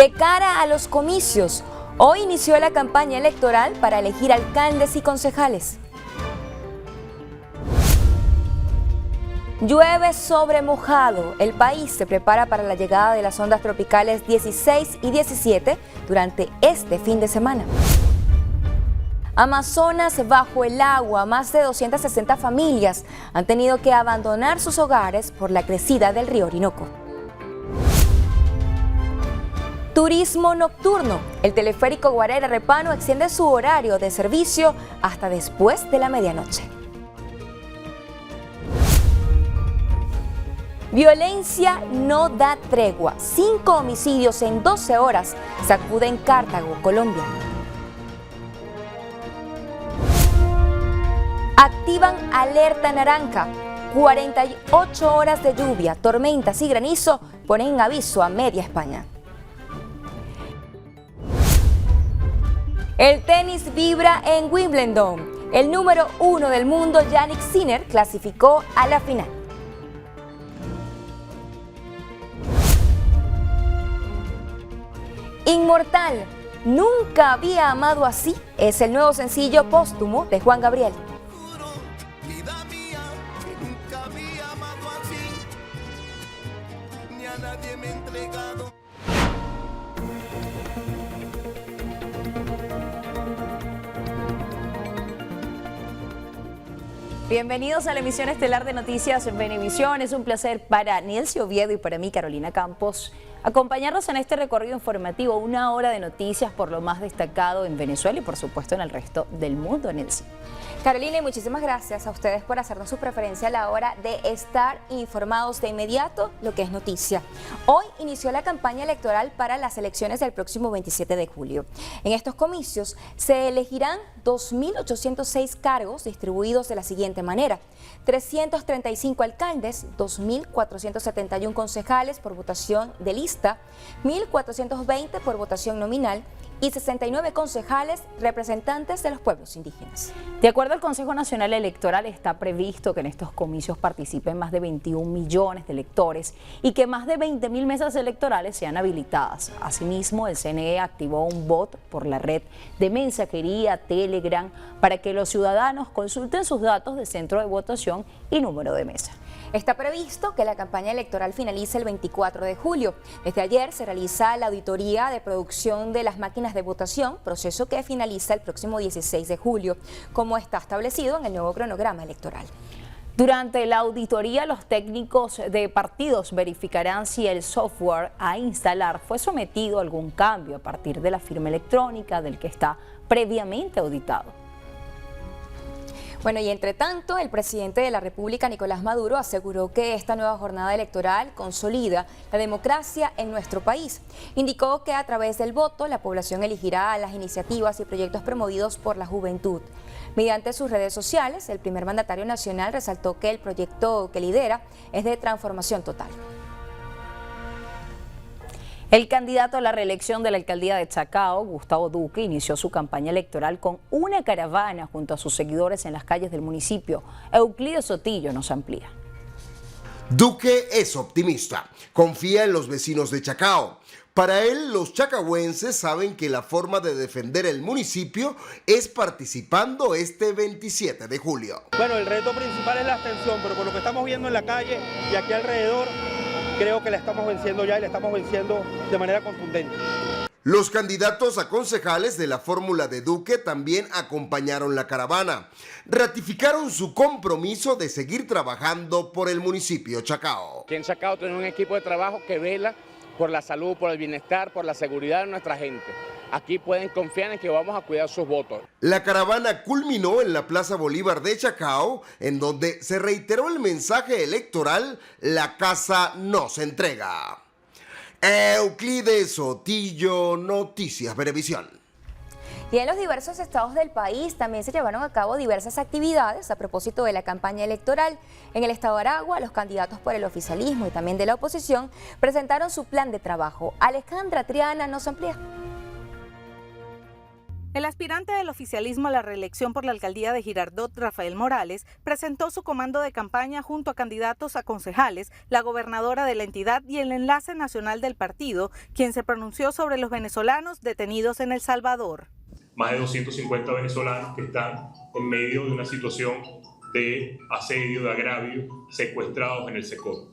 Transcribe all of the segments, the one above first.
De cara a los comicios, hoy inició la campaña electoral para elegir alcaldes y concejales. Llueve sobre mojado. El país se prepara para la llegada de las ondas tropicales 16 y 17 durante este fin de semana. Amazonas bajo el agua. Más de 260 familias han tenido que abandonar sus hogares por la crecida del río Orinoco. Turismo nocturno. El teleférico Guarera Repano extiende su horario de servicio hasta después de la medianoche. Violencia no da tregua. 5 homicidios en 12 horas sacuden Cartago, Colombia. Activan alerta naranja. 48 horas de lluvia, tormentas y granizo ponen en aviso a media España. El tenis vibra en Wimbledon. El número 1 del mundo, Jannik Sinner, clasificó a la final. Inmortal, nunca había amado así, es el nuevo sencillo póstumo de Juan Gabriel. Vida mía, que nunca había amado así, ni a nadie me he entregado. Bienvenidos a la emisión estelar de Noticias en Venevisión. Es un placer para Nelcy Oviedo y para mí, Carolina Campos, acompañarnos en este recorrido informativo, una hora de noticias por lo más destacado en Venezuela y por supuesto en el resto del mundo, Nelcy. Carolina, y muchísimas gracias a ustedes por hacernos su preferencia a la hora de estar informados de inmediato lo que es noticia. Hoy inició la campaña electoral para las elecciones del próximo 27 de julio. En estos comicios se elegirán 2.806 cargos distribuidos de la siguiente manera: 335 alcaldes, 2.471 concejales por votación de lista, 1.420 por votación nominal y 69 concejales representantes de los pueblos indígenas. De acuerdo al Consejo Nacional Electoral, está previsto que en estos comicios participen más de 21 millones de electores y que más de 20.000 mesas electorales sean habilitadas. Asimismo, el CNE activó un bot por la red de mensajería Telegram para que los ciudadanos consulten sus datos de centro de votación y número de mesa. Está previsto que la campaña electoral finalice el 24 de julio. Desde ayer se realiza la auditoría de producción de las máquinas de votación, proceso que finaliza el próximo 16 de julio, como está establecido en el nuevo cronograma electoral. Durante la auditoría, los técnicos de partidos verificarán si el software a instalar fue sometido a algún cambio a partir de la firma electrónica del que está previamente auditado. Bueno, y entre tanto, el presidente de la República, Nicolás Maduro, aseguró que esta nueva jornada electoral consolida la democracia en nuestro país. Indicó que a través del voto la población elegirá las iniciativas y proyectos promovidos por la juventud. Mediante sus redes sociales, el primer mandatario nacional resaltó que el proyecto que lidera es de transformación total. El candidato a la reelección de la alcaldía de Chacao, Gustavo Duque, inició su campaña electoral con una caravana junto a sus seguidores en las calles del municipio. Euclidio Sotillo nos amplía. Duque es optimista, confía en los vecinos de Chacao. Para él, los chacahuenses saben que la forma de defender el municipio es participando este 27 de julio. Bueno, el reto principal es la abstención, pero por lo que estamos viendo en la calle y aquí alrededor, creo que la estamos venciendo ya y la estamos venciendo de manera contundente. Los candidatos a concejales de la fórmula de Duque también acompañaron la caravana. Ratificaron su compromiso de seguir trabajando por el municipio Chacao. Aquí en Chacao tenemos un equipo de trabajo que vela por la salud, por el bienestar, por la seguridad de nuestra gente. Aquí pueden confiar en que vamos a cuidar sus votos. La caravana culminó en la Plaza Bolívar de Chacao, en donde se reiteró el mensaje electoral: la casa no se entrega. Euclides Sotillo, Noticias Venevisión. Y en los diversos estados del país también se llevaron a cabo diversas actividades a propósito de la campaña electoral. En el estado de Aragua, los candidatos por el oficialismo y también de la oposición presentaron su plan de trabajo. Alejandra Triana nos amplía. El aspirante del oficialismo a la reelección por la alcaldía de Girardot, Rafael Morales, presentó su comando de campaña junto a candidatos a concejales, la gobernadora de la entidad y el enlace nacional del partido, quien se pronunció sobre los venezolanos detenidos en El Salvador. Más de 250 venezolanos que están en medio de una situación de asedio, de agravio, secuestrados en el SECOT.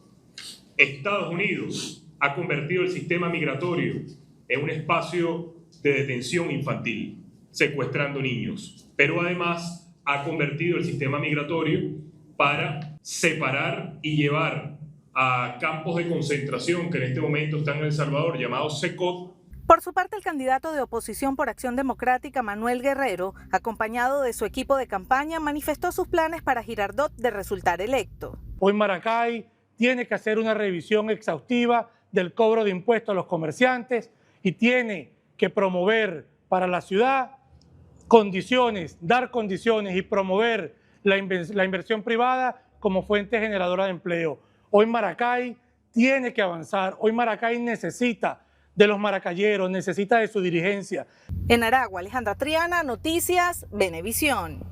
Estados Unidos ha convertido el sistema migratorio en un espacio de detención infantil, secuestrando niños, pero además ha convertido el sistema migratorio para separar y llevar a campos de concentración que en este momento están en El Salvador, llamados SECOT. Por su parte, el candidato de oposición por Acción Democrática, Manuel Guerrero, acompañado de su equipo de campaña, manifestó sus planes para Girardot de resultar electo. Hoy Maracay tiene que hacer una revisión exhaustiva del cobro de impuestos a los comerciantes y tiene que promover para la ciudad condiciones, dar condiciones y promover la inversión privada como fuente generadora de empleo. Hoy Maracay tiene que avanzar, hoy Maracay necesita de los maracayeros, necesita de su dirigencia. En Aragua, Alejandra Triana, Noticias Venevisión.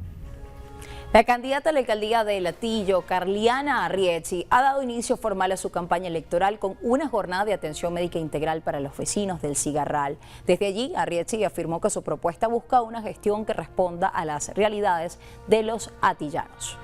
La candidata a la alcaldía de Latillo, Carliana Arrietzi, ha dado inicio formal a su campaña electoral con una jornada de atención médica integral para los vecinos del Cigarral. Desde allí, Arrietzi afirmó que su propuesta busca una gestión que responda a las realidades de los atillanos.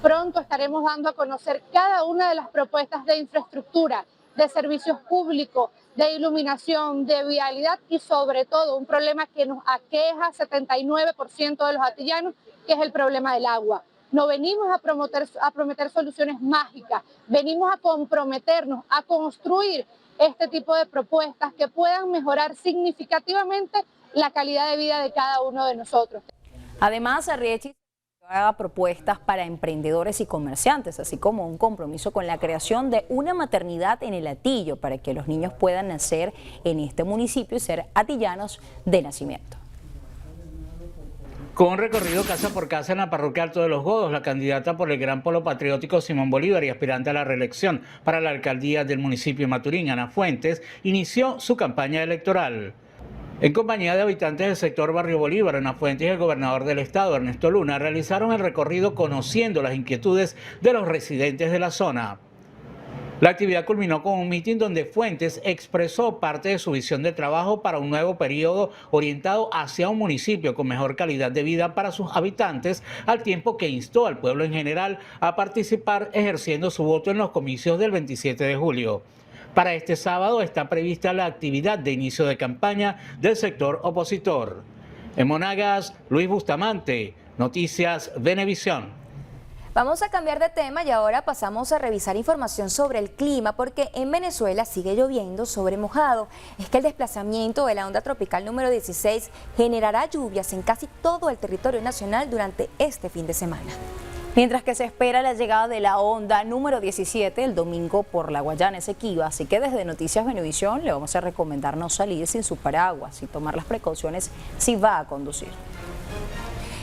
Pronto estaremos dando a conocer cada una de las propuestas de infraestructura, de servicios públicos, de iluminación, de vialidad y sobre todo un problema que nos aqueja 79% de los atillanos, que es el problema del agua. No venimos a prometer soluciones mágicas, venimos a comprometernos, a construir este tipo de propuestas que puedan mejorar significativamente la calidad de vida de cada uno de nosotros. Además, Arrietzi haga propuestas para emprendedores y comerciantes, así como un compromiso con la creación de una maternidad en el Atillo para que los niños puedan nacer en este municipio y ser atillanos de nacimiento. Con un recorrido casa por casa en la parroquia Alto de los Godos, la candidata por el Gran Polo Patriótico Simón Bolívar y aspirante a la reelección para la alcaldía del municipio de Maturín, Ana Fuentes, inició su campaña electoral. En compañía de habitantes del sector Barrio Bolívar, Ana Fuentes y el gobernador del estado, Ernesto Luna, realizaron el recorrido conociendo las inquietudes de los residentes de la zona. La actividad culminó con un mitin donde Fuentes expresó parte de su visión de trabajo para un nuevo periodo orientado hacia un municipio con mejor calidad de vida para sus habitantes, al tiempo que instó al pueblo en general a participar ejerciendo su voto en los comicios del 27 de julio. Para este sábado está prevista la actividad de inicio de campaña del sector opositor. En Monagas, Luis Bustamante, Noticias Venevisión. Vamos a cambiar de tema y ahora pasamos a revisar información sobre el clima porque en Venezuela sigue lloviendo sobre mojado. Es que el desplazamiento de la onda tropical número 16 generará lluvias en casi todo el territorio nacional durante este fin de semana. Mientras que se espera la llegada de la onda número 17 el domingo por la Guayana Esequiba, así que desde Noticias Venevisión le vamos a recomendar no salir sin su paraguas y tomar las precauciones si va a conducir.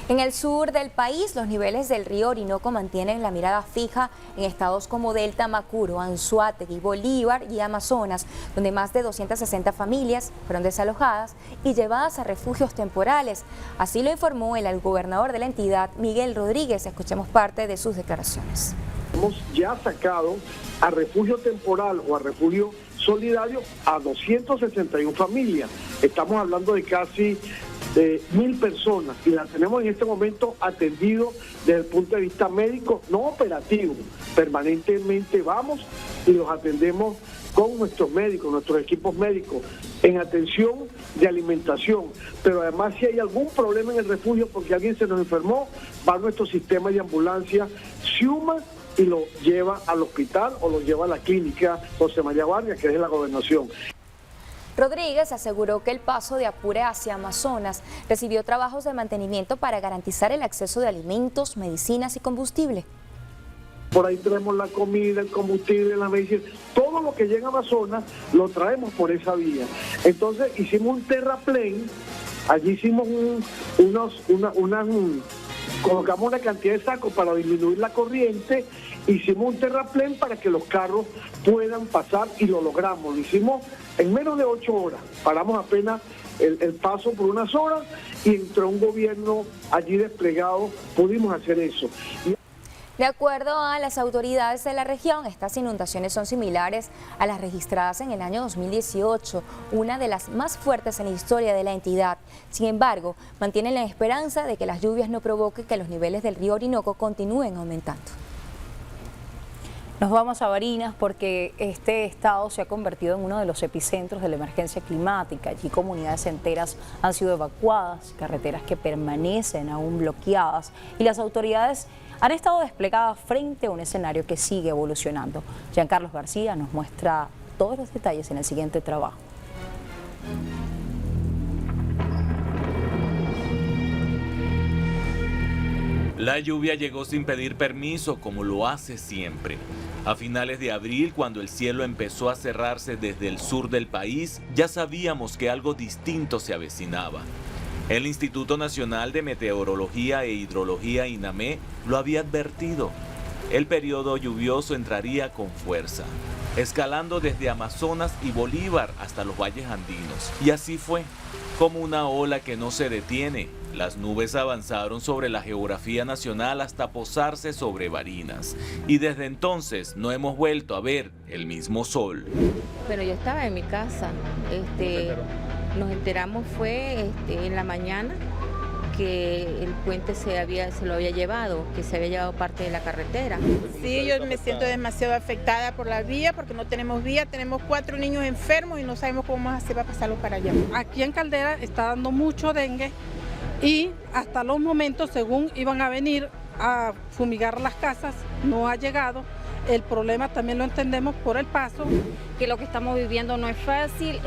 En el sur del país, los niveles del río Orinoco mantienen la mirada fija en estados como Delta, Macuro, Anzoátegui, Bolívar y Amazonas, donde más de 260 familias fueron desalojadas y llevadas a refugios temporales. Así lo informó el gobernador de la entidad, Miguel Rodríguez. Escuchemos parte de sus declaraciones. Hemos ya sacado a refugio temporal o a refugio solidario a 261 familias. Estamos hablando de casi 1.000 personas y las tenemos en este momento atendido desde el punto de vista médico, no operativo. Permanentemente vamos y los atendemos con nuestros médicos, nuestros equipos médicos, en atención de alimentación. Pero además, si hay algún problema en el refugio porque alguien se nos enfermó, va a nuestro sistema de ambulancia Xiuma y lo lleva al hospital o lo lleva a la clínica José María Vargas, que es de la gobernación. Rodríguez aseguró que el paso de Apure hacia Amazonas recibió trabajos de mantenimiento para garantizar el acceso de alimentos, medicinas y combustible. Por ahí traemos la comida, el combustible, la medicina, todo lo que llega a Amazonas lo traemos por esa vía. Entonces hicimos un terraplén, allí hicimos colocamos una cantidad de sacos para disminuir la corriente, hicimos un terraplén para que los carros puedan pasar y lo logramos. Lo hicimos en menos de 8 horas, paramos apenas el paso por unas horas y entre un gobierno allí desplegado pudimos hacer eso. De acuerdo a las autoridades de la región, estas inundaciones son similares a las registradas en el año 2018, una de las más fuertes en la historia de la entidad. Sin embargo, mantienen la esperanza de que las lluvias no provoquen que los niveles del río Orinoco continúen aumentando. Nos vamos a Barinas porque este estado se ha convertido en uno de los epicentros de la emergencia climática. Allí comunidades enteras han sido evacuadas, carreteras que permanecen aún bloqueadas y las autoridades han estado desplegadas frente a un escenario que sigue evolucionando. Giancarlos García nos muestra todos los detalles en el siguiente trabajo. La lluvia llegó sin pedir permiso, como lo hace siempre. A finales de abril, cuando el cielo empezó a cerrarse desde el sur del país, ya sabíamos que algo distinto se avecinaba. El Instituto Nacional de Meteorología e Hidrología, INAME, lo había advertido. El periodo lluvioso entraría con fuerza, escalando desde Amazonas y Bolívar hasta los valles andinos. Y así fue, como una ola que no se detiene. Las nubes avanzaron sobre la geografía nacional hasta posarse sobre Barinas. Y desde entonces no hemos vuelto a ver el mismo sol. Bueno, yo estaba en mi casa. Nos enteramos fue en la mañana que el puente se lo había llevado, que se había llevado parte de la carretera. Sí, yo me siento demasiado afectada por la vía porque no tenemos vía, tenemos 4 niños enfermos y no sabemos cómo vamos a hacer para pasarlos para allá. Aquí en Caldera está dando mucho dengue y hasta los momentos, según iban a venir a fumigar las casas, no ha llegado. El problema también lo entendemos por el paso. Que lo que estamos viviendo no es fácil,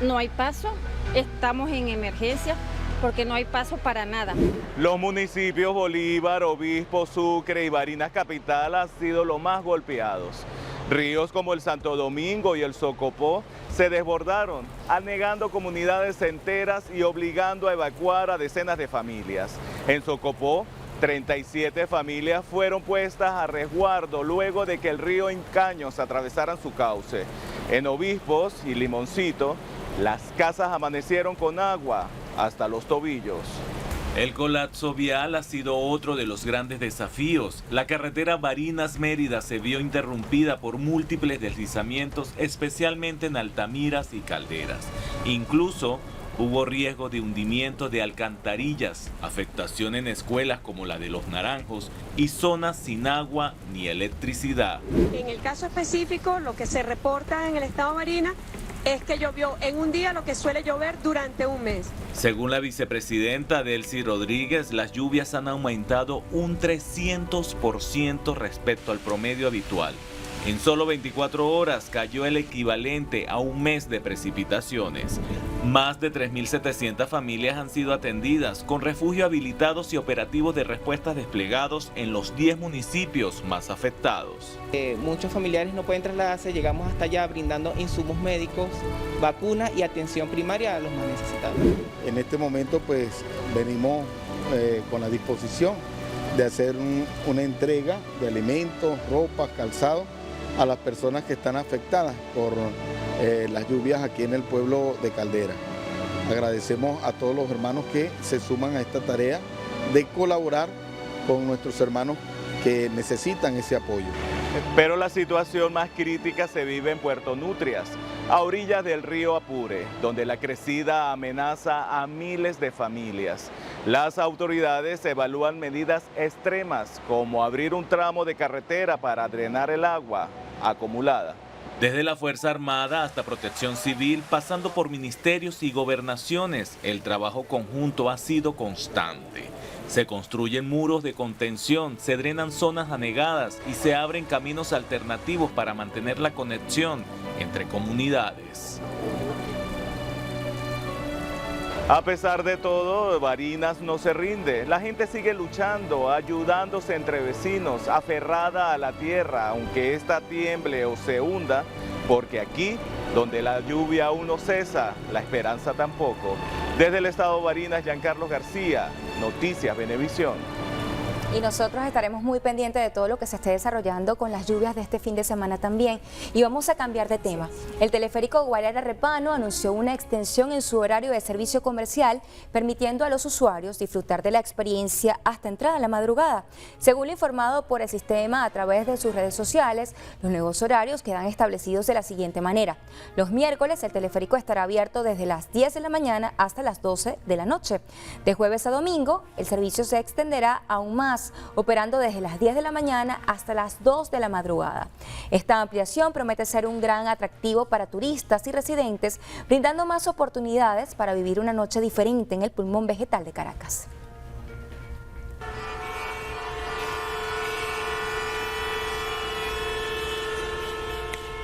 no hay paso, estamos en emergencia porque no hay paso para nada. Los municipios Bolívar, Obispo, Sucre y Barinas Capital han sido los más golpeados. Ríos como el Santo Domingo y el Socopó se desbordaron, anegando comunidades enteras y obligando a evacuar a decenas de familias. En Socopó, 37 familias fueron puestas a resguardo luego de que el río Incaños atravesaran su cauce. En Obispos y Limoncito, las casas amanecieron con agua hasta los tobillos. El colapso vial ha sido otro de los grandes desafíos. La carretera Barinas-Mérida se vio interrumpida por múltiples deslizamientos, especialmente en Altamiras y Calderas. Incluso hubo riesgo de hundimiento de alcantarillas, afectación en escuelas como la de Los Naranjos y zonas sin agua ni electricidad. En el caso específico, lo que se reporta en el estado Barinas es que llovió en un día lo que suele llover durante un mes. Según la vicepresidenta Delcy Rodríguez, las lluvias han aumentado un 300% respecto al promedio habitual. En solo 24 horas cayó el equivalente a un mes de precipitaciones. Más de 3.700 familias han sido atendidas, con refugios habilitados y operativos de respuesta desplegados en los 10 municipios más afectados. Muchos familiares no pueden trasladarse, llegamos hasta allá brindando insumos médicos, vacunas y atención primaria a los más necesitados. En este momento pues venimos con la disposición de hacer una entrega de alimentos, ropa, calzado a las personas que están afectadas por las lluvias aquí en el pueblo de Caldera. Agradecemos a todos los hermanos que se suman a esta tarea de colaborar con nuestros hermanos que necesitan ese apoyo. Pero la situación más crítica se vive en Puerto Nutrias, a orillas del río Apure, donde la crecida amenaza a miles de familias. Las autoridades evalúan medidas extremas, como abrir un tramo de carretera para drenar el agua acumulada. Desde la Fuerza Armada hasta Protección Civil, pasando por ministerios y gobernaciones, el trabajo conjunto ha sido constante. Se construyen muros de contención, se drenan zonas anegadas y se abren caminos alternativos para mantener la conexión entre comunidades. A pesar de todo, Barinas no se rinde. La gente sigue luchando, ayudándose entre vecinos, aferrada a la tierra, aunque ésta tiemble o se hunda, porque aquí, donde la lluvia aún no cesa, la esperanza tampoco. Desde el estado Barinas, Giancarlos García, Noticias Venevisión. Y nosotros estaremos muy pendientes de todo lo que se esté desarrollando con las lluvias de este fin de semana también. Y vamos a cambiar de tema. El teleférico Guarara-Repano anunció una extensión en su horario de servicio comercial, permitiendo a los usuarios disfrutar de la experiencia hasta entrada en la madrugada. Según lo informado por el sistema a través de sus redes sociales, los nuevos horarios quedan establecidos de la siguiente manera. Los miércoles el teleférico estará abierto desde las 10 de la mañana hasta las 12 de la noche. De jueves a domingo, el servicio se extenderá aún más, operando desde las 10 de la mañana hasta las 2 de la madrugada. Esta ampliación promete ser un gran atractivo para turistas y residentes, brindando más oportunidades para vivir una noche diferente en el pulmón vegetal de Caracas.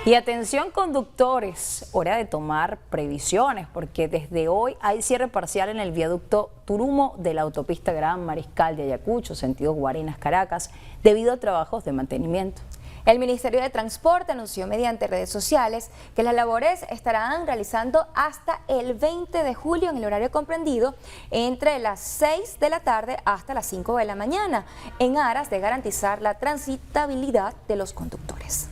Y atención conductores, hora de tomar previsiones porque desde hoy hay cierre parcial en el viaducto Turumo de la autopista Gran Mariscal de Ayacucho, sentido Guarenas, Caracas, debido a trabajos de mantenimiento. El Ministerio de Transporte anunció mediante redes sociales que las labores estarán realizando hasta el 20 de julio en el horario comprendido entre las 6 de la tarde hasta las 5 de la mañana, en aras de garantizar la transitabilidad de los conductores.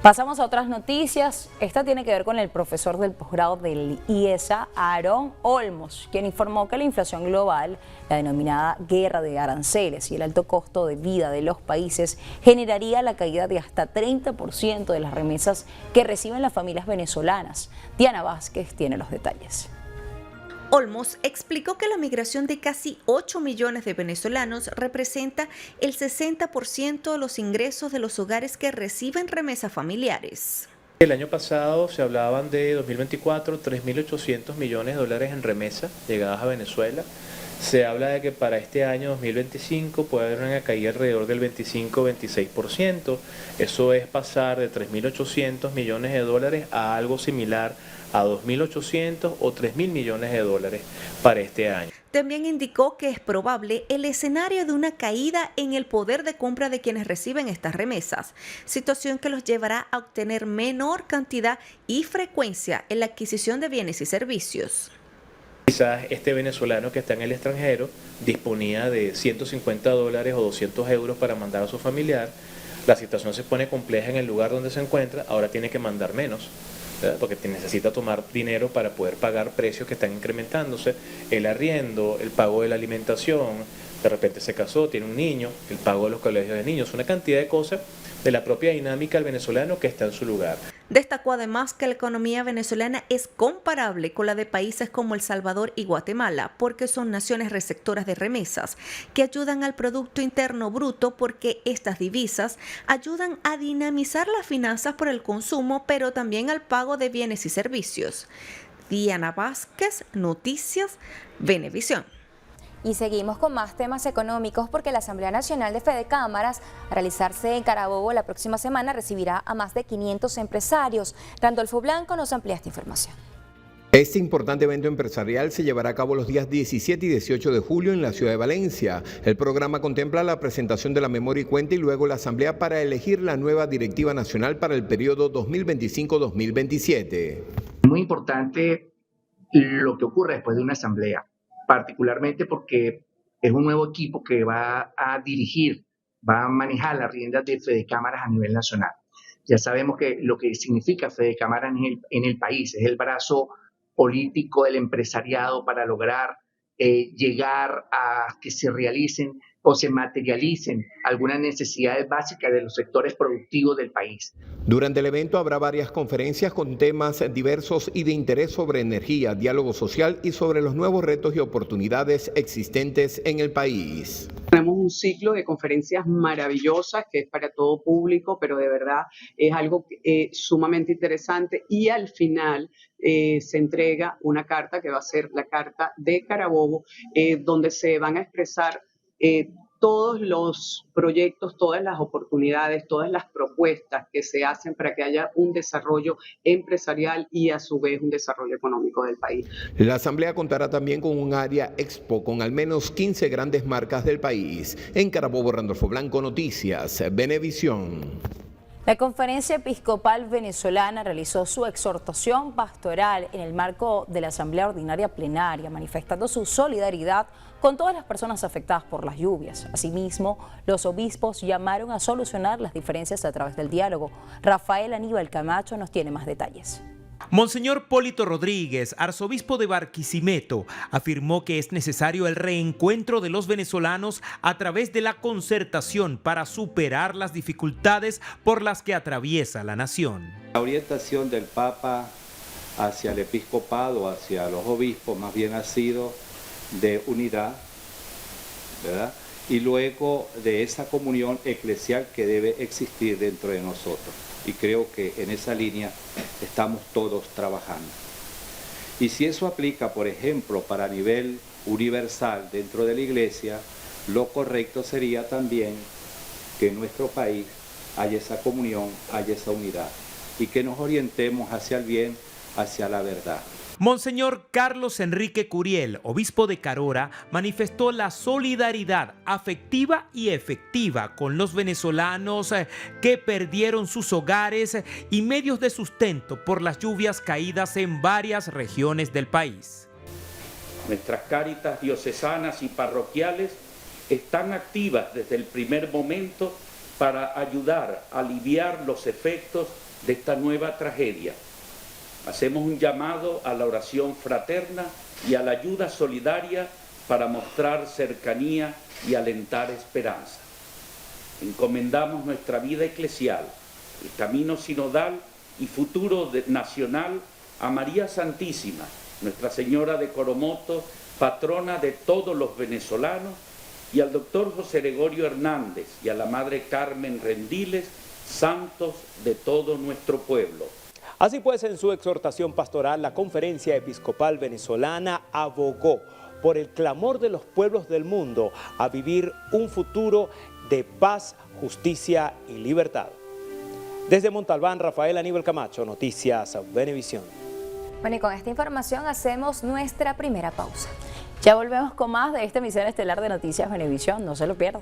Pasamos a otras noticias. Esta tiene que ver con el profesor del posgrado del IESA, Aarón Olmos, quien informó que la inflación global, la denominada guerra de aranceles y el alto costo de vida de los países generaría la caída de hasta 30% de las remesas que reciben las familias venezolanas. Diana Vázquez tiene los detalles. Olmos explicó que la migración de casi 8 millones de venezolanos representa el 60% de los ingresos de los hogares que reciben remesas familiares. El año pasado se hablaban de 2024, 3.800 millones de dólares en remesas llegadas a Venezuela. Se habla de que para este año 2025 puede haber una caída alrededor del 25-26%. Eso es pasar de 3.800 millones de dólares a algo similar a 2.800 o 3.000 millones de dólares para este año. También indicó que es probable el escenario de una caída en el poder de compra de quienes reciben estas remesas, situación que los llevará a obtener menor cantidad y frecuencia en la adquisición de bienes y servicios. Quizás este venezolano que está en el extranjero disponía de 150 dólares o 200 euros para mandar a su familiar. La situación se pone compleja en el lugar donde se encuentra, ahora tiene que mandar menos, ¿verdad? Porque necesita tomar dinero para poder pagar precios que están incrementándose, el arriendo, el pago de la alimentación, de repente se casó, tiene un niño, el pago de los colegios de niños, una cantidad de cosas de la propia dinámica del venezolano que está en su lugar. Destacó además que la economía venezolana es comparable con la de países como El Salvador y Guatemala, porque son naciones receptoras de remesas que ayudan al Producto Interno Bruto, porque estas divisas ayudan a dinamizar las finanzas por el consumo, pero también al pago de bienes y servicios. Diana Vázquez, Noticias, Venevisión. Y seguimos con más temas económicos porque la Asamblea Nacional de Fedecámaras, a realizarse en Carabobo la próxima semana, recibirá a más de 500 empresarios. Randolfo Blanco nos amplía esta información. Este importante evento empresarial se llevará a cabo los días 17 y 18 de julio en la ciudad de Valencia. El programa contempla la presentación de la memoria y cuenta y luego la asamblea para elegir la nueva directiva nacional para el periodo 2025-2027. Muy importante lo que ocurre después de una asamblea, particularmente porque es un nuevo equipo que va a dirigir, va a manejar las riendas de Fedecámaras a nivel nacional. Ya sabemos que lo que significa Fedecámaras en el país es el brazo político del empresariado para lograr llegar a que se realicen o se materialicen algunas necesidades básicas de los sectores productivos del país. Durante el evento habrá varias conferencias con temas diversos y de interés sobre energía, diálogo social y sobre los nuevos retos y oportunidades existentes en el país. Tenemos un ciclo de conferencias maravillosas que es para todo público, pero de verdad es algo sumamente interesante, y al final se entrega una carta que va a ser la Carta de Carabobo, donde se van a expresar todos los proyectos, todas las oportunidades, todas las propuestas que se hacen para que haya un desarrollo empresarial y a su vez un desarrollo económico del país. La asamblea contará también con un área expo con al menos 15 grandes marcas del país. En Carabobo, Randolfo Blanco, Noticias, Venevisión. La Conferencia Episcopal Venezolana realizó su exhortación pastoral en el marco de la Asamblea Ordinaria Plenaria, manifestando su solidaridad con todas las personas afectadas por las lluvias. Asimismo, los obispos llamaron a solucionar las diferencias a través del diálogo. Rafael Aníbal Camacho nos tiene más detalles. Monseñor Polito Rodríguez, arzobispo de Barquisimeto, afirmó que es necesario el reencuentro de los venezolanos a través de la concertación para superar las dificultades por las que atraviesa la nación. La orientación del Papa hacia el episcopado, hacia los obispos, más bien ha sido de unidad, ¿verdad? Y luego de esa comunión eclesial que debe existir dentro de nosotros. Y creo que en esa línea estamos todos trabajando. Y si eso aplica, por ejemplo, para nivel universal dentro de la Iglesia, lo correcto sería también que en nuestro país haya esa comunión, haya esa unidad y que nos orientemos hacia el bien, hacia la verdad. Monseñor Carlos Enrique Curiel, obispo de Carora, manifestó la solidaridad afectiva y efectiva con los venezolanos que perdieron sus hogares y medios de sustento por las lluvias caídas en varias regiones del país. Nuestras cáritas diocesanas y parroquiales están activas desde el primer momento para ayudar a aliviar los efectos de esta nueva tragedia. Hacemos un llamado a la oración fraterna y a la ayuda solidaria para mostrar cercanía y alentar esperanza. Encomendamos nuestra vida eclesial, el camino sinodal y futuro nacional a María Santísima, Nuestra Señora de Coromoto, patrona de todos los venezolanos, y al doctor José Gregorio Hernández y a la Madre Carmen Rendiles, santos de todo nuestro pueblo. Así pues, en su exhortación pastoral, la Conferencia Episcopal Venezolana abogó por el clamor de los pueblos del mundo a vivir un futuro de paz, justicia y libertad. Desde Montalbán, Rafael Aníbal Camacho, Noticias Venevisión. Bueno, y con esta información hacemos nuestra primera pausa. Ya volvemos con más de esta emisión estelar de Noticias Venevisión, no se lo pierdan.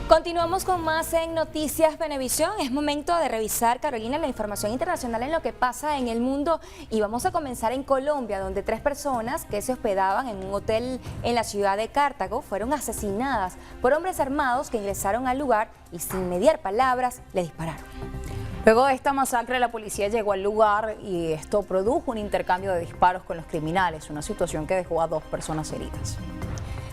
Continuamos con más en Noticias Venevisión. Es momento de revisar, Carolina, la información internacional en lo que pasa en el mundo y vamos a comenzar en Colombia, donde 3 personas que se hospedaban en un hotel en la ciudad de Cartago fueron asesinadas por hombres armados que ingresaron al lugar y sin mediar palabras le dispararon. Luego de esta masacre, la policía llegó al lugar y esto produjo un intercambio de disparos con los criminales, una situación que dejó a 2 personas heridas.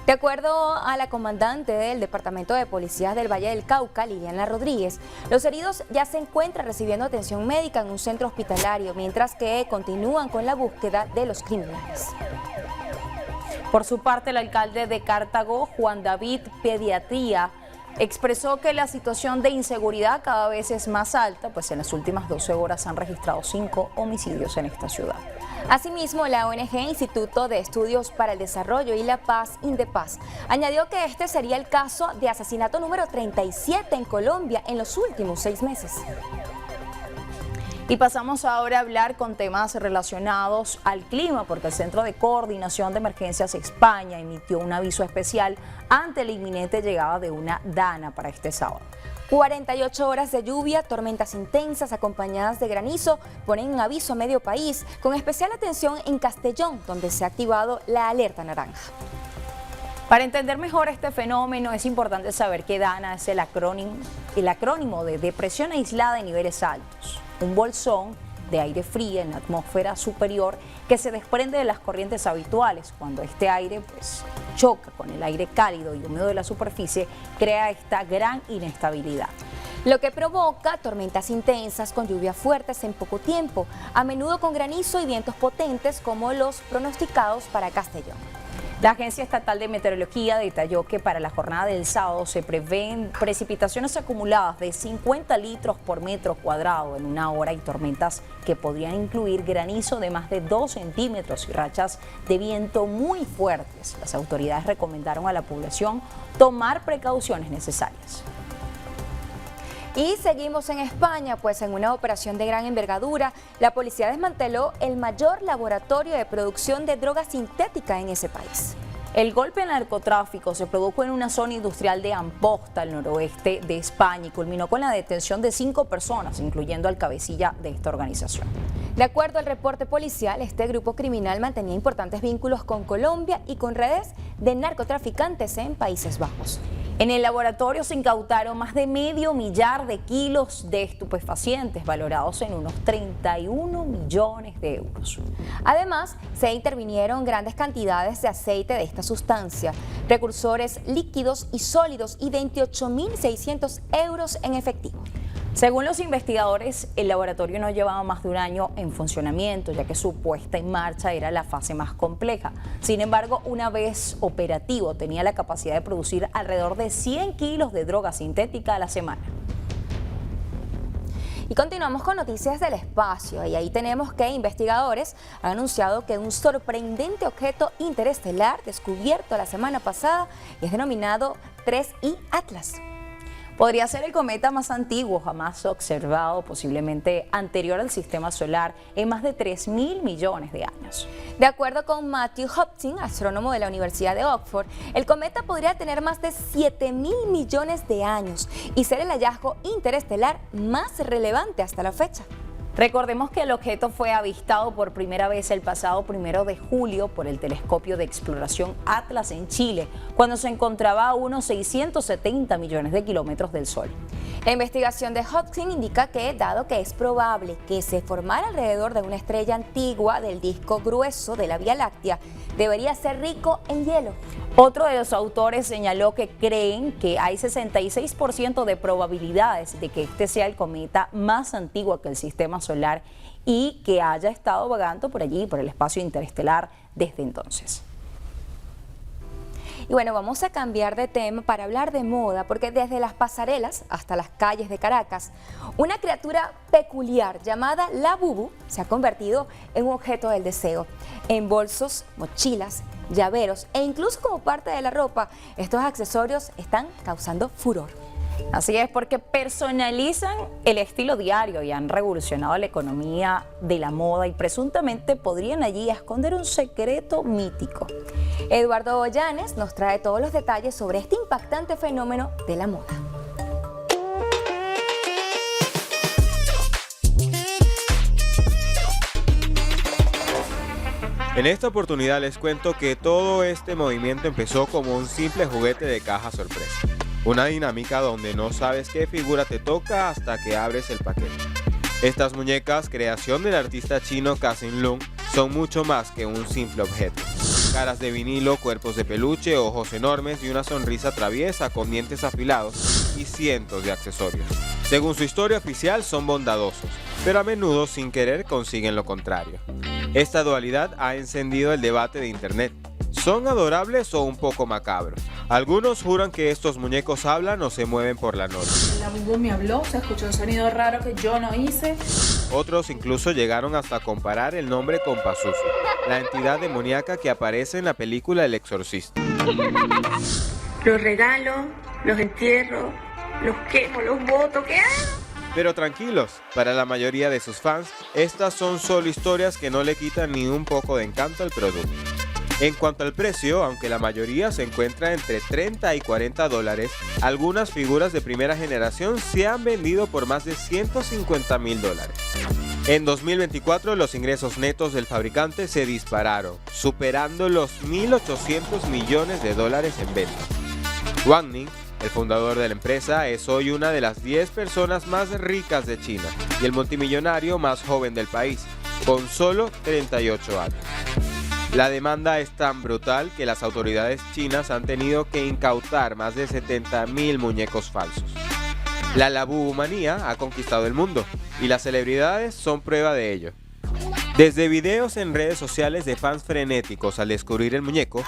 De acuerdo a la comandante del Departamento de Policías del Valle del Cauca, Liliana Rodríguez, los heridos ya se encuentran recibiendo atención médica en un centro hospitalario, mientras que continúan con la búsqueda de los criminales. Por su parte, el alcalde de Cartago, Juan David Pediatría, expresó que la situación de inseguridad cada vez es más alta, pues en las últimas 12 horas han registrado 5 homicidios en esta ciudad. Asimismo, la ONG Instituto de Estudios para el Desarrollo y la Paz, Indepaz, añadió que este sería el caso de asesinato número 37 en Colombia en los últimos 6 meses. Y pasamos ahora a hablar con temas relacionados al clima, porque el Centro de Coordinación de Emergencias España emitió un aviso especial ante la inminente llegada de una dana para este sábado. 48 horas de lluvia, tormentas intensas acompañadas de granizo ponen en aviso a medio país, con especial atención en Castellón, donde se ha activado la alerta naranja. Para entender mejor este fenómeno es importante saber que DANA es el acrónimo de depresión aislada en niveles altos, un bolsón de aire frío en la atmósfera superior que se desprende de las corrientes habituales. Cuando este aire choca con el aire cálido y húmedo de la superficie, crea esta gran inestabilidad, lo que provoca tormentas intensas con lluvias fuertes en poco tiempo, a menudo con granizo y vientos potentes como los pronosticados para Castellón. La Agencia Estatal de Meteorología detalló que para la jornada del sábado se prevén precipitaciones acumuladas de 50 litros por metro cuadrado en una hora y tormentas que podrían incluir granizo de más de 2 centímetros y rachas de viento muy fuertes. Las autoridades recomendaron a la población tomar precauciones necesarias. Y seguimos en España, pues en una operación de gran envergadura, la policía desmanteló el mayor laboratorio de producción de droga sintética en ese país. El golpe al narcotráfico se produjo en una zona industrial de Amposta, al noroeste de España, y culminó con la detención de 5 personas, incluyendo al cabecilla de esta organización. De acuerdo al reporte policial, este grupo criminal mantenía importantes vínculos con Colombia y con redes de narcotraficantes en Países Bajos. En el laboratorio se incautaron más de medio millar de kilos de estupefacientes, valorados en unos 31 millones de euros. Además, se intervinieron grandes cantidades de aceite de esta sustancia, precursores líquidos y sólidos y 28.600 euros en efectivo. Según los investigadores, el laboratorio no llevaba más de un año en funcionamiento, ya que su puesta en marcha era la fase más compleja. Sin embargo, una vez operativo, tenía la capacidad de producir alrededor de 100 kilos de droga sintética a la semana. Y continuamos con noticias del espacio, y ahí tenemos que investigadores han anunciado que un sorprendente objeto interestelar descubierto la semana pasada es denominado 3I Atlas. Podría ser el cometa más antiguo jamás observado, posiblemente anterior al sistema solar, en más de 3.000 millones de años. De acuerdo con Matthew Hopkins, astrónomo de la Universidad de Oxford, el cometa podría tener más de 7.000 millones de años y ser el hallazgo interestelar más relevante hasta la fecha. Recordemos que el objeto fue avistado por primera vez el pasado 1 de julio por el telescopio de exploración Atlas en Chile, cuando se encontraba a unos 670 millones de kilómetros del Sol. La investigación de Hopkins indica que, dado que es probable que se formara alrededor de una estrella antigua del disco grueso de la Vía Láctea, debería ser rico en hielo. Otro de los autores señaló que creen que hay 66% de probabilidades de que este sea el cometa más antiguo que el sistema solar y que haya estado vagando por allí, por el espacio interestelar, desde entonces. Y bueno, vamos a cambiar de tema para hablar de moda, porque desde las pasarelas hasta las calles de Caracas, una criatura peculiar llamada Labubu se ha convertido en un objeto del deseo. En bolsos, mochilas, llaveros e incluso como parte de la ropa, estos accesorios están causando furor. Así es, porque personalizan el estilo diario y han revolucionado la economía de la moda y presuntamente podrían allí esconder un secreto mítico. Eduardo Ollanes nos trae todos los detalles sobre este impactante fenómeno de la moda. En esta oportunidad les cuento que todo este movimiento empezó como un simple juguete de caja sorpresa. Una dinámica donde no sabes qué figura te toca hasta que abres el paquete. Estas muñecas, creación del artista chino Kasin Lung, son mucho más que un simple objeto. Caras de vinilo, cuerpos de peluche, ojos enormes y una sonrisa traviesa con dientes afilados y cientos de accesorios. Según su historia oficial, son bondadosos, pero a menudo sin querer consiguen lo contrario. Esta dualidad ha encendido el debate de internet. ¿Son adorables o un poco macabros? Algunos juran que estos muñecos hablan o se mueven por la noche. Labubu me habló, se escuchó un sonido raro que yo no hice. Otros incluso llegaron hasta comparar el nombre con Pazuzu, la entidad demoníaca que aparece en la película El Exorcista. Los regalo, los entierro, los quemo, los boto, ¿qué hago? Pero tranquilos, para la mayoría de sus fans, estas son solo historias que no le quitan ni un poco de encanto al producto. En cuanto al precio, aunque la mayoría se encuentra entre 30 y 40 dólares, algunas figuras de primera generación se han vendido por más de 150.000 dólares. En 2024 los ingresos netos del fabricante se dispararon, superando los 1.800 millones de dólares en ventas. Wang Ning, el fundador de la empresa, es hoy una de las 10 personas más ricas de China y el multimillonario más joven del país, con solo 38 años. La demanda es tan brutal que las autoridades chinas han tenido que incautar más de 70.000 muñecos falsos. La Labubu manía ha conquistado el mundo y las celebridades son prueba de ello. Desde videos en redes sociales de fans frenéticos al descubrir el muñeco,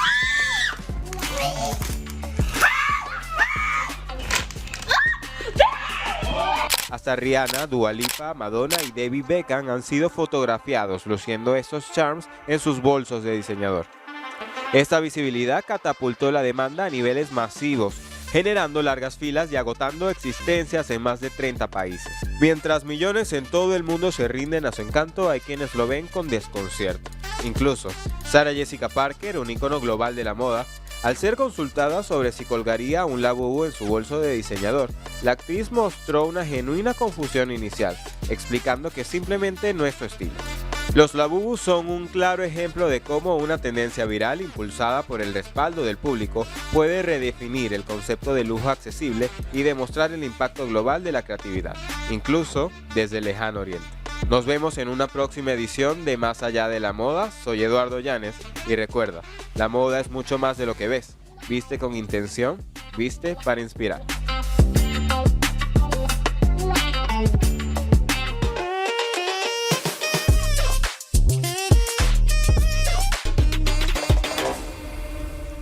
Hasta Rihanna, Dua Lipa, Madonna y David Beckham han sido fotografiados luciendo estos charms en sus bolsos de diseñador. Esta visibilidad catapultó la demanda a niveles masivos, generando largas filas y agotando existencias en más de 30 países. Mientras millones en todo el mundo se rinden a su encanto, hay quienes lo ven con desconcierto. Incluso, Sarah Jessica Parker, un ícono global de la moda, al ser consultada sobre si colgaría un Labubu en su bolso de diseñador, la actriz mostró una genuina confusión inicial, explicando que simplemente no es su estilo. Los Labubu son un claro ejemplo de cómo una tendencia viral impulsada por el respaldo del público puede redefinir el concepto de lujo accesible y demostrar el impacto global de la creatividad, incluso desde el lejano oriente. Nos vemos en una próxima edición de Más Allá de la Moda. Soy Eduardo Llanes y recuerda, la moda es mucho más de lo que ves. Viste con intención, viste para inspirar.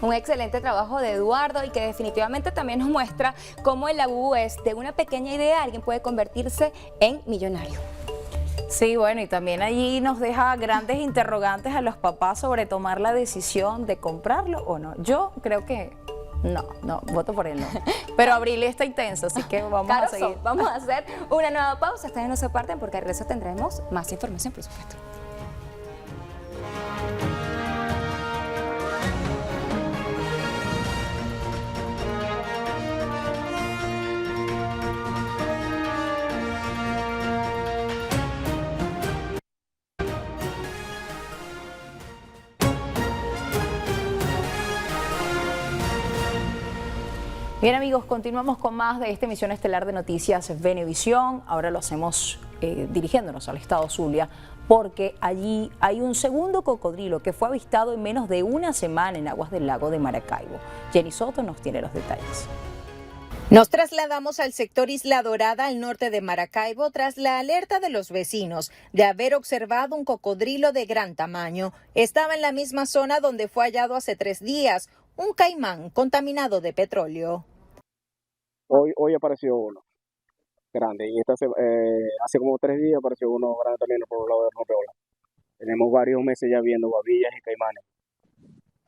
Un excelente trabajo de Eduardo y que definitivamente también nos muestra cómo el Labubu es de una pequeña idea, alguien puede convertirse en millonario. Sí, bueno, y también allí nos deja grandes interrogantes a los papás sobre tomar la decisión de comprarlo o no. Yo creo que no, voto por él no. Pero Abril está intenso, así que vamos a seguir. Vamos a hacer una nueva pausa. Ustedes no se aparten porque al regreso tendremos más información, por supuesto. Bien amigos, continuamos con más de esta emisión estelar de Noticias Venevisión. Ahora lo hacemos dirigiéndonos al estado Zulia, porque allí hay un segundo cocodrilo que fue avistado en menos de una semana en aguas del lago de Maracaibo. Jenny Soto nos tiene los detalles. Nos trasladamos al sector Isla Dorada, al norte de Maracaibo, tras la alerta de los vecinos de haber observado un cocodrilo de gran tamaño. Estaba en la misma zona donde fue hallado hace 3 días un caimán contaminado de petróleo. Hoy apareció uno grande y hace como 3 días apareció uno grande también por el lado del rompeola. Tenemos varios meses ya viendo babillas y caimanes.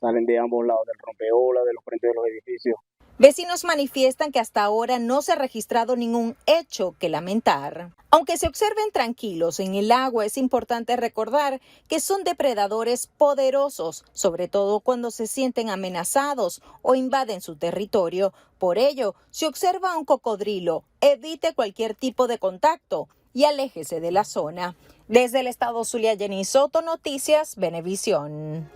Salen de ambos lados, del rompeola, de los frentes de los edificios. Vecinos manifiestan que hasta ahora no se ha registrado ningún hecho que lamentar. Aunque se observen tranquilos en el agua, es importante recordar que son depredadores poderosos, sobre todo cuando se sienten amenazados o invaden su territorio. Por ello, si observa un cocodrilo, evite cualquier tipo de contacto y aléjese de la zona. Desde el estado Zulia, Jenny Soto, Noticias Venevisión.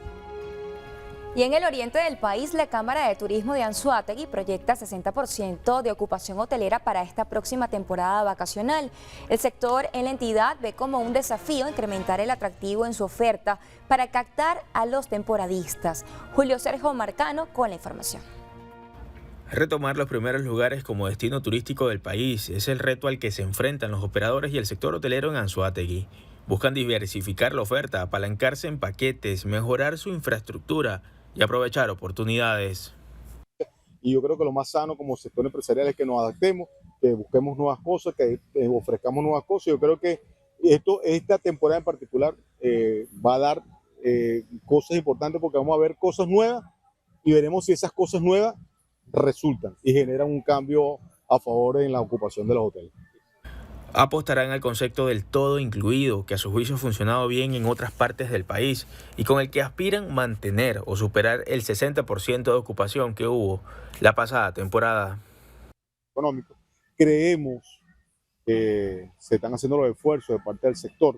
Y en el oriente del país, la Cámara de Turismo de Anzoátegui proyecta 60% de ocupación hotelera para esta próxima temporada vacacional. El sector en la entidad ve como un desafío incrementar el atractivo en su oferta para captar a los temporadistas. Julio Sergio Marcano con la información. Retomar los primeros lugares como destino turístico del país es el reto al que se enfrentan los operadores y el sector hotelero en Anzoátegui. Buscan diversificar la oferta, apalancarse en paquetes, mejorar su infraestructura y aprovechar oportunidades. Y yo creo que lo más sano como sector empresarial es que nos adaptemos, que busquemos nuevas cosas, que ofrezcamos nuevas cosas. Yo creo que esta temporada en particular va a dar cosas importantes porque vamos a ver cosas nuevas y veremos si esas cosas nuevas resultan y generan un cambio a favor en la ocupación de los hoteles. Apostarán al concepto del todo incluido, que a su juicio ha funcionado bien en otras partes del país y con el que aspiran mantener o superar el 60% de ocupación que hubo la pasada temporada. Económico. Creemos que se están haciendo los esfuerzos de parte del sector,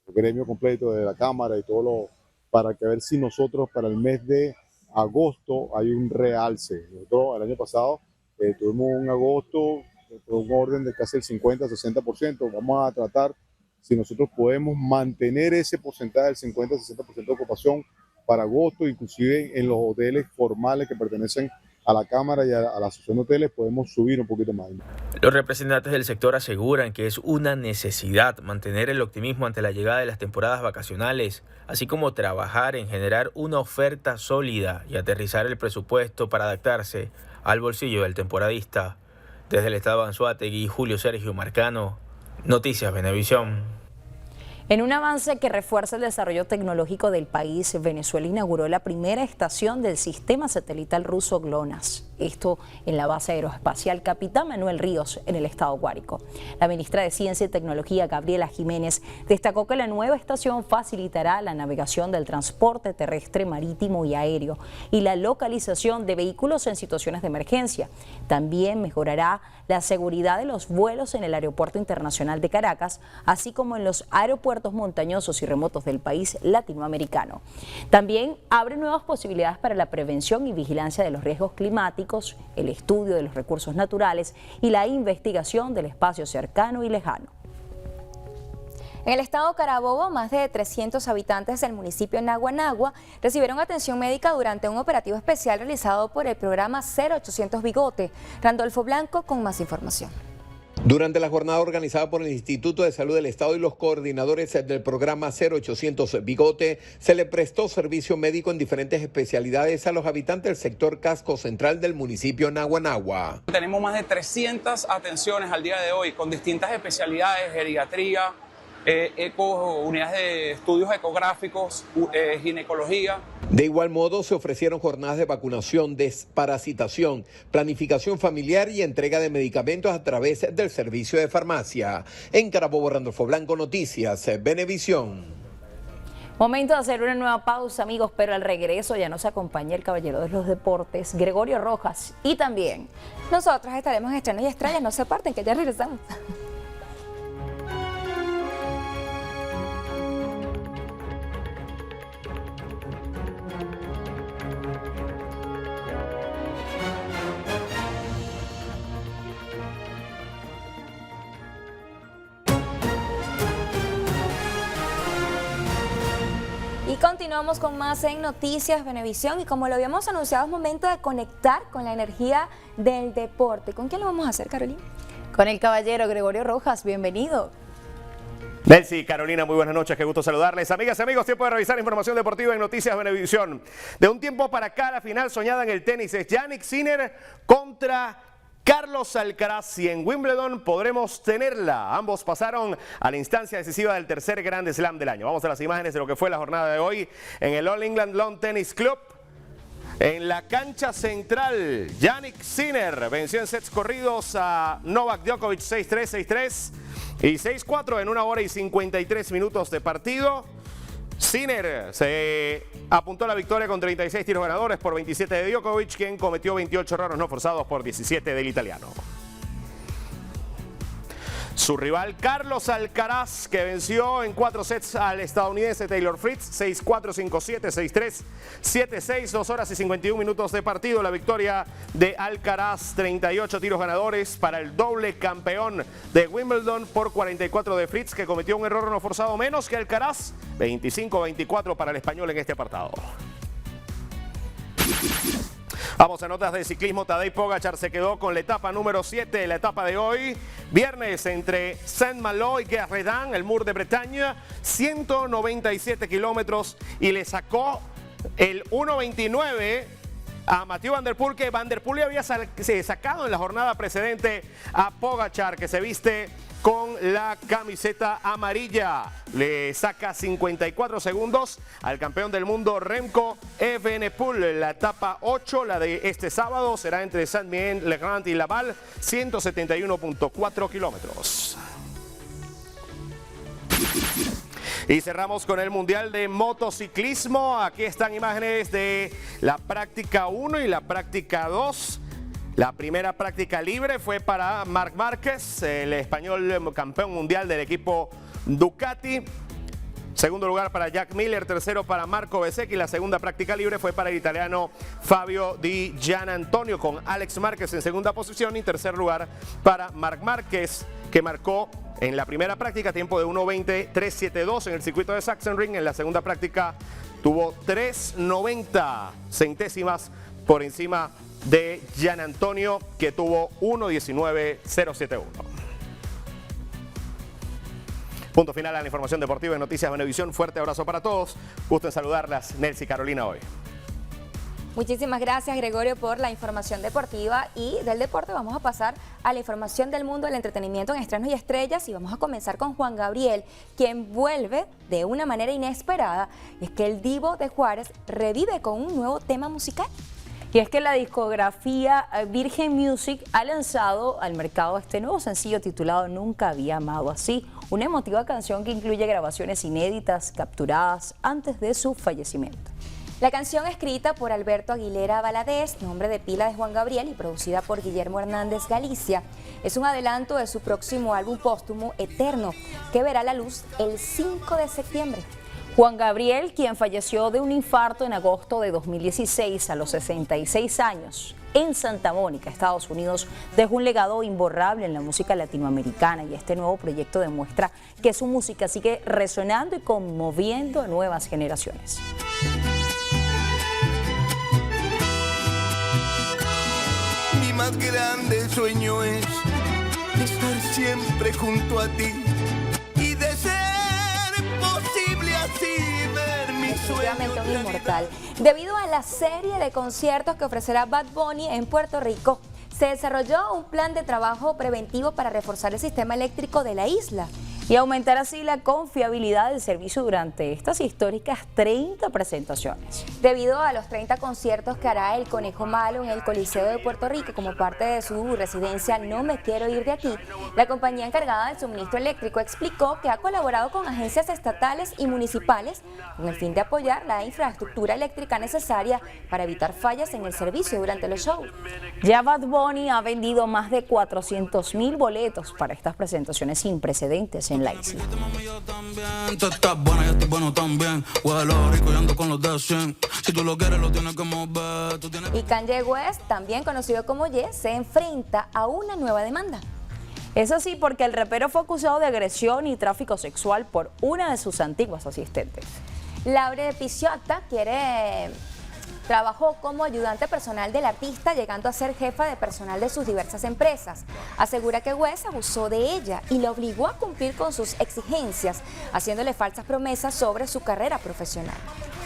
el gremio completo de la Cámara y todo lo para que ver si nosotros para el mes de agosto hay un realce. Nosotros el año pasado tuvimos un agosto por un orden de casi el 50-60%. Vamos a tratar si nosotros podemos mantener ese porcentaje del 50-60% de ocupación para agosto, inclusive en los hoteles formales que pertenecen a la Cámara y a la Asociación de Hoteles podemos subir un poquito más. Los representantes del sector aseguran que es una necesidad mantener el optimismo ante la llegada de las temporadas vacacionales, así como trabajar en generar una oferta sólida y aterrizar el presupuesto para adaptarse al bolsillo del temporadista. Desde el estado de Anzoátegui, Julio Sergio Marcano, Noticias Venevisión. En un avance que refuerza el desarrollo tecnológico del país, Venezuela inauguró la primera estación del sistema satelital ruso GLONASS. Esto en la base aeroespacial Capitán Manuel Ríos, en el estado Guárico. La ministra de Ciencia y Tecnología, Gabriela Jiménez, destacó que la nueva estación facilitará la navegación del transporte terrestre, marítimo y aéreo y la localización de vehículos en situaciones de emergencia. También mejorará la seguridad de los vuelos en el Aeropuerto Internacional de Caracas, así como en los aeropuertos montañosos y remotos del país latinoamericano. También abre nuevas posibilidades para la prevención y vigilancia de los riesgos climáticos, el estudio de los recursos naturales y la investigación del espacio cercano y lejano. En el estado Carabobo, más de 300 habitantes del municipio de Naguanagua recibieron atención médica durante un operativo especial realizado por el programa 0800 Bigote. Randolfo Blanco con más información. Durante la jornada organizada por el Instituto de Salud del Estado y los coordinadores del programa 0800 Bigote, se le prestó servicio médico en diferentes especialidades a los habitantes del sector Casco Central del municipio de Naguanagua. Tenemos más de 300 atenciones al día de hoy con distintas especialidades, geriatría, unidades de estudios ecográficos, ginecología. De igual modo, se ofrecieron jornadas de vacunación, desparasitación, planificación familiar y entrega de medicamentos a través del servicio de farmacia. En Carabobo, Randolfo Blanco, Noticias Venevisión. Momento de hacer una nueva pausa, amigos, pero al regreso ya nos acompaña el caballero de los deportes, Gregorio Rojas, y también nosotros estaremos en Estrenos y Estrellas. No se aparten, que ya regresamos. Y continuamos con más en Noticias Venevisión, y como lo habíamos anunciado, es momento de conectar con la energía del deporte. ¿Con quién lo vamos a hacer, Carolina? Con el caballero Gregorio Rojas, bienvenido. Nelcy, Carolina, muy buenas noches, qué gusto saludarles. Amigas y amigos, tiempo de revisar información deportiva en Noticias Venevisión. De un tiempo para acá, la final soñada en el tenis es Jannik Sinner contra Carlos Alcaraz, y en Wimbledon podremos tenerla. Ambos pasaron a la instancia decisiva del tercer Grand Slam del año. Vamos a las imágenes de lo que fue la jornada de hoy en el All England Lawn Tennis Club. En la cancha central, Jannik Sinner venció en sets corridos a Novak Djokovic 6-3, 6-3 y 6-4 en 1 hora y 53 minutos de partido. Sinner se apuntó a la victoria con 36 tiros ganadores por 27 de Djokovic, quien cometió 28 errores no forzados por 17 del italiano. Su rival Carlos Alcaraz, que venció en 4 sets al estadounidense Taylor Fritz, 6-4, 5-7, 6-3, 7-6, 2 horas y 51 minutos de partido. La victoria de Alcaraz, 38 tiros ganadores para el doble campeón de Wimbledon por 44 de Fritz, que cometió un error no forzado menos que Alcaraz, 25-24 para el español en este apartado. Vamos a notas de ciclismo. Tadej Pogačar se quedó con la etapa número 7 de la etapa de hoy. Viernes entre Saint-Malo y Guerredin, el Mur de Bretaña, 197 kilómetros, y le sacó el 1.29 a Mathieu Van Der Poel, que Van Der Poel le había sacado en la jornada precedente a Pogačar, que se viste con la camiseta amarilla. Le saca 54 segundos al campeón del mundo Remco Evenepoel. La etapa 8, la de este sábado, será entre Saint-Mien, Le Grand y Laval, 171.4 kilómetros. Y cerramos con el Mundial de Motociclismo. Aquí están imágenes de la práctica 1 y la práctica 2. La primera práctica libre fue para Marc Márquez, el español campeón mundial del equipo Ducati. Segundo lugar para Jack Miller, tercero para Marco Bezzecchi. La segunda práctica libre fue para el italiano Fabio Di Gianantonio, con Alex Márquez en segunda posición, y tercer lugar para Marc Márquez, que marcó en la primera práctica tiempo de 1:20.372 en el circuito de Sachsenring. En la segunda práctica tuvo 3:90 centésimas por encima de Gianantonio, que tuvo 1:19.071. Punto final a la información deportiva en Noticias Venevisión. Fuerte abrazo para todos. Gusto en saludarlas, Nelcy y Carolina, hoy. Muchísimas gracias, Gregorio, por la información deportiva, y del deporte vamos a pasar a la información del mundo del entretenimiento en Estrenos y Estrellas, y vamos a comenzar con Juan Gabriel, quien vuelve de una manera inesperada. Es que el divo de Juárez revive con un nuevo tema musical. Y es que la discografía Virgin Music ha lanzado al mercado este nuevo sencillo titulado Nunca había amado así, una emotiva canción que incluye grabaciones inéditas capturadas antes de su fallecimiento. La canción, escrita por Alberto Aguilera Valadez, nombre de pila de Juan Gabriel, y producida por Guillermo Hernández Galicia, es un adelanto de su próximo álbum póstumo Eterno, que verá la luz el 5 de septiembre. Juan Gabriel, quien falleció de un infarto en agosto de 2016 a los 66 años en Santa Mónica, Estados Unidos, dejó un legado imborrable en la música latinoamericana, y este nuevo proyecto demuestra que su música sigue resonando y conmoviendo a nuevas generaciones. Mi más grande sueño es estar siempre junto a ti y de ser posible así ver mi sueño. Un inmortal. Debido a la serie de conciertos que ofrecerá Bad Bunny en Puerto Rico, se desarrolló un plan de trabajo preventivo para reforzar el sistema eléctrico de la isla y aumentar así la confiabilidad del servicio durante estas históricas 30 presentaciones. Debido a los 30 conciertos que hará el Conejo Malo en el Coliseo de Puerto Rico como parte de su residencia No Me Quiero Ir de Aquí, la compañía encargada del suministro eléctrico explicó que ha colaborado con agencias estatales y municipales con el fin de apoyar la infraestructura eléctrica necesaria para evitar fallas en el servicio durante los shows. Ya Bad Bunny ha vendido más de 400,000 boletos para estas presentaciones sin precedentes en la isla. Y Kanye West, también conocido como Ye, se enfrenta a una nueva demanda. Es así porque el rapero fue acusado de agresión y tráfico sexual por una de sus antiguas asistentes. Laure Piciotta trabajó como ayudante personal del artista, llegando a ser jefa de personal de sus diversas empresas. Asegura que West abusó de ella y la obligó a cumplir con sus exigencias, haciéndole falsas promesas sobre su carrera profesional.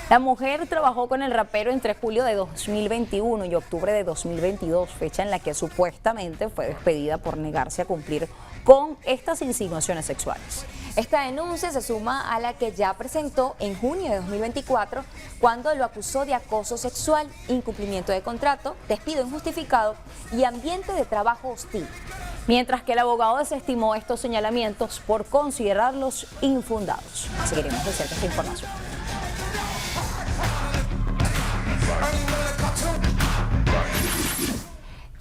La mujer trabajó con el rapero entre julio de 2021 y octubre de 2022, fecha en la que supuestamente fue despedida por negarse a cumplir con estas insinuaciones sexuales. Esta denuncia se suma a la que ya presentó en junio de 2024, cuando lo acusó de acoso sexual, incumplimiento de contrato, despido injustificado y ambiente de trabajo hostil. Mientras que el abogado desestimó estos señalamientos por considerarlos infundados. Seguiremos de cerca esta información.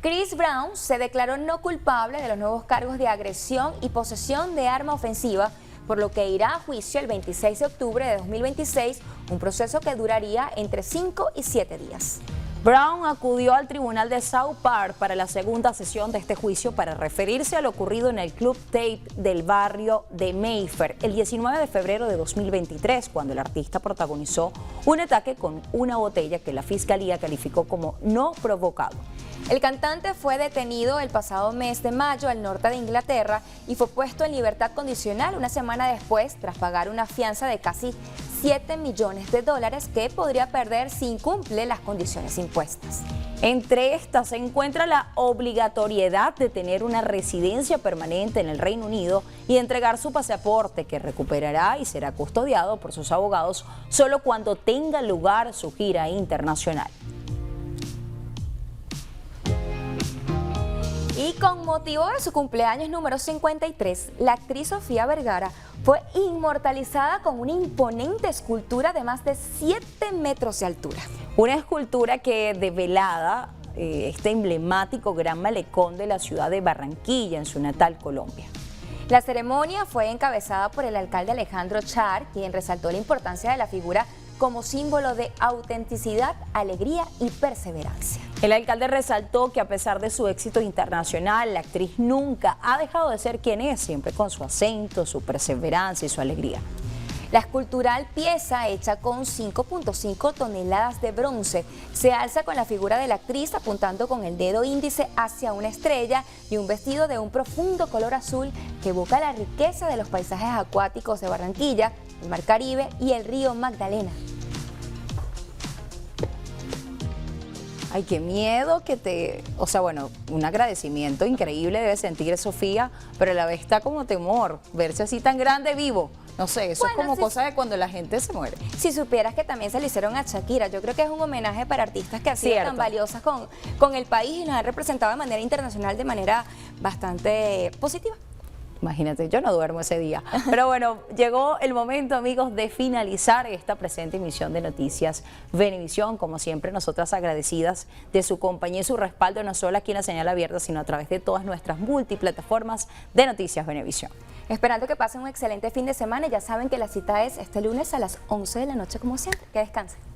Chris Brown se declaró no culpable de los nuevos cargos de agresión y posesión de arma ofensiva, por lo que irá a juicio el 26 de octubre de 2026, un proceso que duraría entre 5 y 7 días. Brown acudió al tribunal de South Park para la segunda sesión de este juicio para referirse a lo ocurrido en el Club Tape del barrio de Mayfair el 19 de febrero de 2023, cuando el artista protagonizó un ataque con una botella que la fiscalía calificó como no provocado. El cantante fue detenido el pasado mes de mayo al norte de Inglaterra y fue puesto en libertad condicional una semana después, tras pagar una fianza de casi $7 millones que podría perder si incumple las condiciones impuestas. Entre estas se encuentra la obligatoriedad de tener una residencia permanente en el Reino Unido y entregar su pasaporte, que recuperará y será custodiado por sus abogados solo cuando tenga lugar su gira internacional. Y con motivo de su cumpleaños número 53, la actriz Sofía Vergara fue inmortalizada con una imponente escultura de más de 7 metros de altura. Una escultura que develaba este emblemático gran malecón de la ciudad de Barranquilla, en su natal Colombia. La ceremonia fue encabezada por el alcalde Alejandro Char, quien resaltó la importancia de la figura como símbolo de autenticidad, alegría y perseverancia. El alcalde resaltó que a pesar de su éxito internacional, la actriz nunca ha dejado de ser quien es, siempre con su acento, su perseverancia y su alegría. La escultural pieza, hecha con 5.5 toneladas de bronce, se alza con la figura de la actriz apuntando con el dedo índice hacia una estrella y un vestido de un profundo color azul que evoca la riqueza de los paisajes acuáticos de Barranquilla, el Mar Caribe y el río Magdalena. Ay, qué miedo o sea, bueno, un agradecimiento increíble debe sentir Sofía, pero a la vez está como temor, verse así tan grande vivo. No sé, eso es como cosa de cuando la gente se muere. Si supieras que también se le hicieron a Shakira, yo creo que es un homenaje para artistas que han sido tan valiosas con el país y nos han representado de manera internacional de manera bastante positiva. Imagínate, yo no duermo ese día. Pero bueno, llegó el momento, amigos, de finalizar esta presente emisión de Noticias Venevisión. Como siempre, nosotras agradecidas de su compañía y su respaldo, no solo aquí en la señal abierta, sino a través de todas nuestras multiplataformas de Noticias Venevisión. Esperando que pasen un excelente fin de semana y ya saben que la cita es este lunes a las 11 de la noche como siempre. Que descansen.